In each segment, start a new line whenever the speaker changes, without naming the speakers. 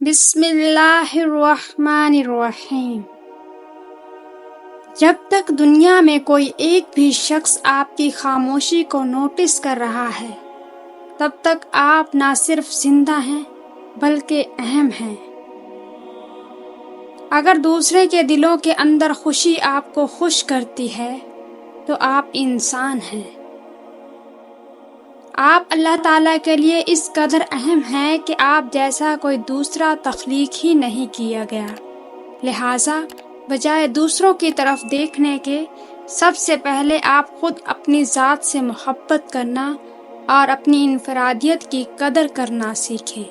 بسم اللہ الرحمن الرحیم۔ جب تک دنیا میں کوئی ایک بھی شخص آپ کی خاموشی کو نوٹس کر رہا ہے، تب تک آپ نہ صرف زندہ ہیں بلکہ اہم ہیں۔ اگر دوسرے کے دلوں کے اندر خوشی آپ کو خوش کرتی ہے تو آپ انسان ہیں۔ آپ اللہ تعالیٰ کے لیے اس قدر اہم ہیں کہ آپ جیسا کوئی دوسرا تخلیق ہی نہیں کیا گیا، لہٰذا بجائے دوسروں کی طرف دیکھنے کے سب سے پہلے آپ خود اپنی ذات سے محبت کرنا اور اپنی انفرادیت کی قدر کرنا سیکھیں۔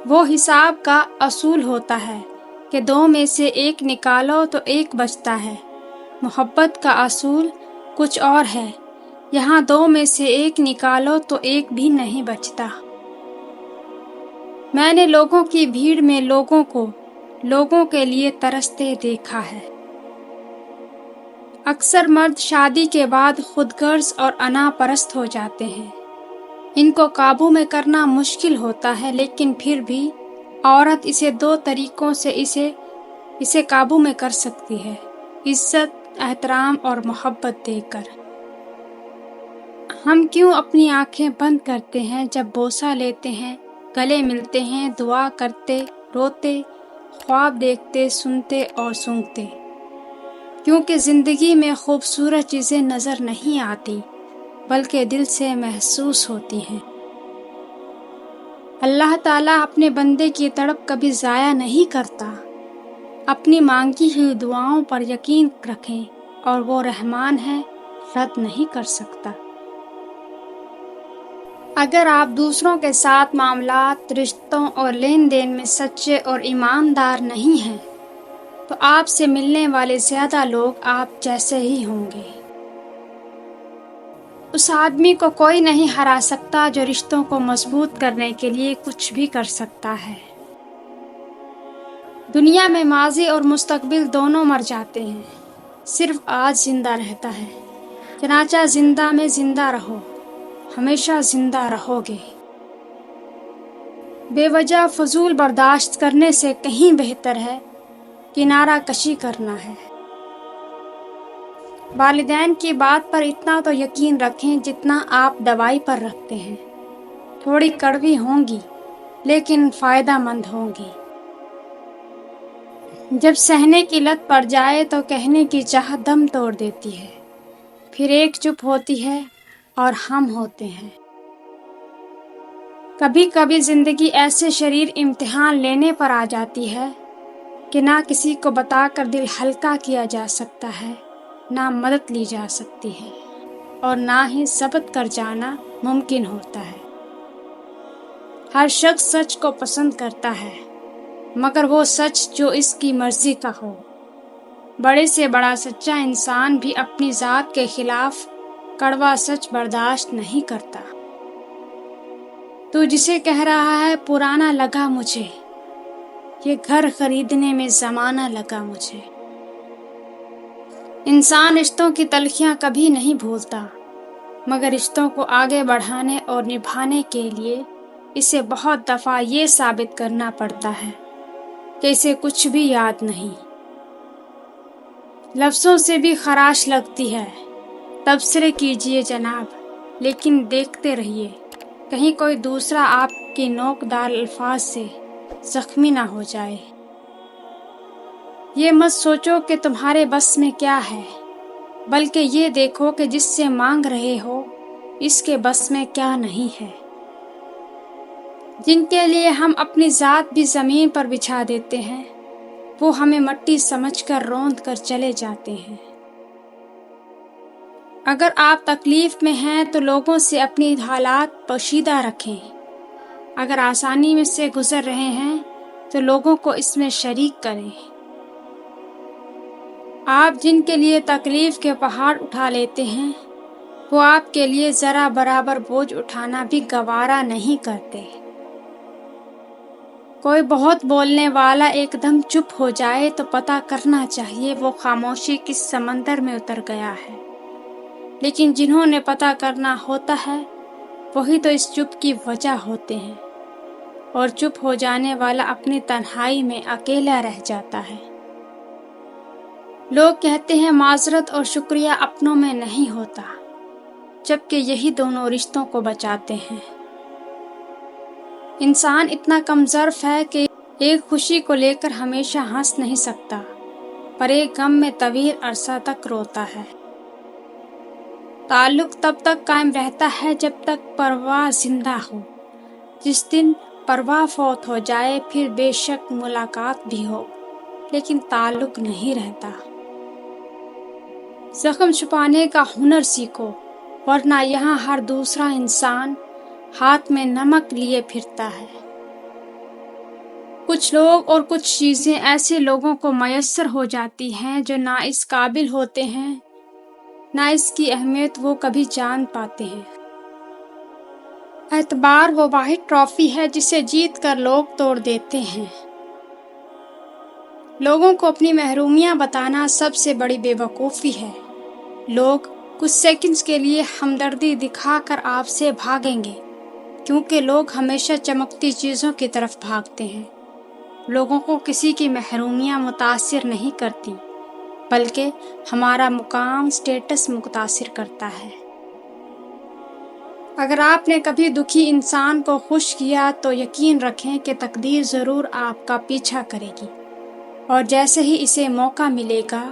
وہ حساب کا اصول ہوتا ہے کہ 2 میں سے 1 نکالو تو 1 بچتا ہے۔ محبت کا اصول کچھ اور ہے، یہاں 2 میں سے 1 نکالو تو 1 بھی نہیں بچتا۔ میں نے لوگوں کی بھیڑ میں لوگوں کے لیے ترستے دیکھا ہے۔ اکثر مرد شادی کے بعد خود غرض اور انا پرست ہو جاتے ہیں۔ ان کو قابو میں کرنا مشکل ہوتا ہے، لیکن پھر بھی عورت اسے 2 طریقوں سے اسے قابو میں کر سکتی ہے: عزت، احترام اور محبت دے کر۔ ہم کیوں اپنی آنکھیں بند کرتے ہیں جب بوسہ لیتے ہیں، گلے ملتے ہیں، دعا کرتے، روتے، خواب دیکھتے، سنتے اور سونگھتے؟ کیونکہ زندگی میں خوبصورت چیزیں نظر نہیں آتی بلکہ دل سے محسوس ہوتی ہیں۔ اللہ تعالیٰ اپنے بندے کی تڑپ کبھی ضائع نہیں کرتا۔ اپنی مانگی ہوئی دعاؤں پر یقین رکھیں اور وہ رحمان ہے، رد نہیں کر سکتا۔ اگر آپ دوسروں کے ساتھ معاملات، رشتوں اور لین دین میں سچے اور ایماندار نہیں ہیں تو آپ سے ملنے والے زیادہ لوگ آپ جیسے ہی ہوں گے۔ اس آدمی کو کوئی نہیں ہرا سکتا جو رشتوں کو مضبوط کرنے کے لیے کچھ بھی کر سکتا ہے۔ دنیا میں ماضی اور مستقبل دونوں مر جاتے ہیں، صرف آج زندہ رہتا ہے۔ چنانچہ زندہ میں زندہ رہو، ہمیشہ زندہ رہو گے۔ بے وجہ فضول برداشت کرنے سے کہیں بہتر ہے کنارہ کشی کرنا ہے۔ والدین کی بات پر اتنا تو یقین رکھیں جتنا آپ دوائی پر رکھتے ہیں۔ تھوڑی کڑوی ہوں گی لیکن فائدہ مند ہوں گی۔ جب سہنے کی لت پڑ جائے تو کہنے کی چاہت دم توڑ دیتی ہے، پھر ایک چپ ہوتی ہے اور ہم ہوتے ہیں۔ کبھی کبھی زندگی ایسے شریر امتحان لینے پر آ جاتی ہے کہ نہ کسی کو بتا کر دل ہلکا کیا جا سکتا ہے، نہ مدد لی جا سکتی ہے، اور نہ ہی ثبت کر جانا ممکن ہوتا ہے۔ ہر شخص سچ کو پسند کرتا ہے، مگر وہ سچ جو اس کی مرضی کا ہو۔ بڑے سے بڑا سچا انسان بھی اپنی ذات کے خلاف کڑوا سچ برداشت نہیں کرتا۔ تو جسے کہہ رہا ہے پرانا لگا مجھے، یہ گھر خریدنے میں زمانہ لگا مجھے۔ انسان رشتوں کی تلخیاں کبھی نہیں بھولتا، مگر رشتوں کو آگے بڑھانے اور نبھانے کے لیے اسے بہت دفعہ یہ ثابت کرنا پڑتا ہے کہ اسے کچھ بھی یاد نہیں۔ لفظوں سے بھی خراش لگتی ہے۔ تبصرے کیجئے جناب، لیکن دیکھتے رہیے کہیں کوئی دوسرا آپ کے نوکدار الفاظ سے زخمی نہ ہو جائے۔ یہ مت سوچو کہ تمہارے بس میں کیا ہے، بلکہ یہ دیکھو کہ جس سے مانگ رہے ہو اس کے بس میں کیا نہیں ہے۔ جن کے لیے ہم اپنی ذات بھی زمین پر بچھا دیتے ہیں، وہ ہمیں مٹی سمجھ کر روند کر چلے جاتے ہیں۔ اگر آپ تکلیف میں ہیں تو لوگوں سے اپنی حالات پوشیدہ رکھیں۔ اگر آسانی میں سے گزر رہے ہیں تو لوگوں کو اس میں شریک کریں۔ آپ جن کے لیے تکلیف کے پہاڑ اٹھا لیتے ہیں، وہ آپ کے لیے ذرا برابر بوجھ اٹھانا بھی گوارا نہیں کرتے۔ کوئی بہت بولنے والا ایک دم چپ ہو جائے تو پتہ کرنا چاہیے وہ خاموشی کس سمندر میں اتر گیا ہے، لیکن جنہوں نے پتہ کرنا ہوتا ہے وہی تو اس چپ کی وجہ ہوتے ہیں۔ اور چپ ہو جانے والا اپنی تنہائی میں اکیلا رہ جاتا ہے۔ لوگ کہتے ہیں معذرت اور شکریہ اپنوں میں نہیں ہوتا، جبکہ یہی دونوں رشتوں کو بچاتے ہیں۔ انسان اتنا کم ظرف ہے کہ ایک خوشی کو لے کر ہمیشہ ہنس نہیں سکتا، پر ایک غم میں طویل عرصہ تک روتا ہے۔ تعلق تب تک قائم رہتا ہے جب تک پرواہ زندہ ہو۔ جس دن پرواہ فوت ہو جائے پھر بے شک ملاقات بھی ہو، لیکن تعلق نہیں رہتا۔ زخم چھپانے کا ہنر سیکھو، ورنہ یہاں ہر دوسرا انسان ہاتھ میں نمک لیے پھرتا ہے۔ کچھ لوگ اور کچھ چیزیں ایسے لوگوں کو میسر ہو جاتی ہیں جو نہ اس قابل ہوتے ہیں، نہ اس کی اہمیت وہ کبھی جان پاتے ہیں۔ اعتبار وہ واحد ٹرافی ہے جسے جیت کر لوگ توڑ دیتے ہیں۔ لوگوں کو اپنی محرومیاں بتانا سب سے بڑی بے وقوفی ہے۔ لوگ کچھ سیکنڈز کے لیے ہمدردی دکھا کر آپ سے بھاگیں گے، کیونکہ لوگ ہمیشہ چمکتی چیزوں کی طرف بھاگتے ہیں۔ لوگوں کو کسی کی محرومیاں متاثر نہیں کرتی، بلکہ ہمارا مقام، اسٹیٹس متاثر کرتا ہے۔ اگر آپ نے کبھی دکھی انسان کو خوش کیا تو یقین رکھیں کہ تقدیر ضرور آپ کا پیچھا کرے گی، اور جیسے ہی اسے موقع ملے گا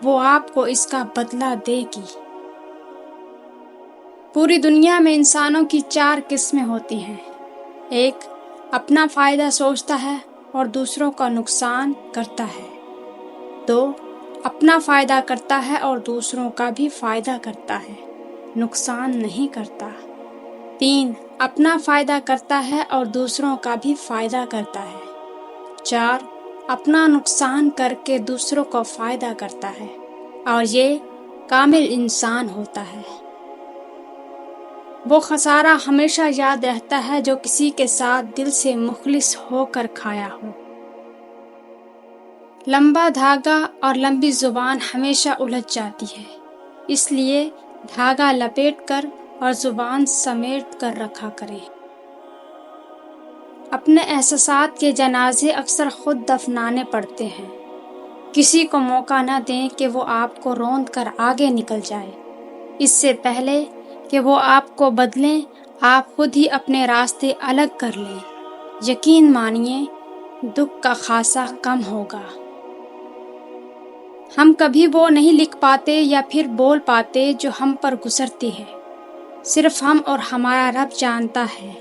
وہ آپ کو اس کا بدلہ دے گی۔ پوری دنیا میں انسانوں کی 4 قسمیں ہوتی ہیں۔ ایک اپنا فائدہ سوچتا ہے اور دوسروں کا نقصان کرتا ہے۔ 2 اپنا فائدہ کرتا ہے اور دوسروں کا بھی فائدہ کرتا ہے، نقصان نہیں کرتا۔ 3 اپنا فائدہ کرتا ہے اور دوسروں کا بھی فائدہ کرتا ہے۔ 4 اپنا نقصان کر کے دوسروں کو فائدہ کرتا ہے، اور یہ کامل انسان ہوتا ہے۔ وہ خسارہ ہمیشہ یاد رہتا ہے جو کسی کے ساتھ دل سے مخلص ہو کر کھایا ہو۔ لمبا دھاگا اور لمبی زبان ہمیشہ الجھ جاتی ہے، اس لیے دھاگا لپیٹ کر اور زبان سمیٹ کر رکھا کریں۔ اپنے احساسات کے جنازے اکثر خود دفنانے پڑتے ہیں۔ کسی کو موقع نہ دیں کہ وہ آپ کو روند کر آگے نکل جائے۔ اس سے پہلے کہ وہ آپ کو بدلیں، آپ خود ہی اپنے راستے الگ کر لیں۔ یقین مانیے، دکھ کا خاصا کم ہوگا۔ ہم کبھی وہ نہیں لکھ پاتے یا پھر بول پاتے جو ہم پر گزرتی ہے، صرف ہم اور ہمارا رب جانتا ہے۔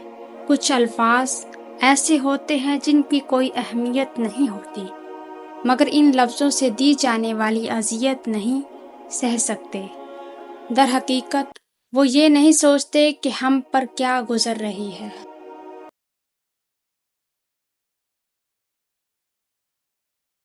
کچھ الفاظ ایسے ہوتے ہیں جن کی کوئی اہمیت نہیں ہوتی، مگر ان لفظوں سے دی جانے والی اذیت نہیں سہ سکتے۔ در حقیقت وہ یہ نہیں سوچتے کہ ہم پر کیا گزر رہی ہے۔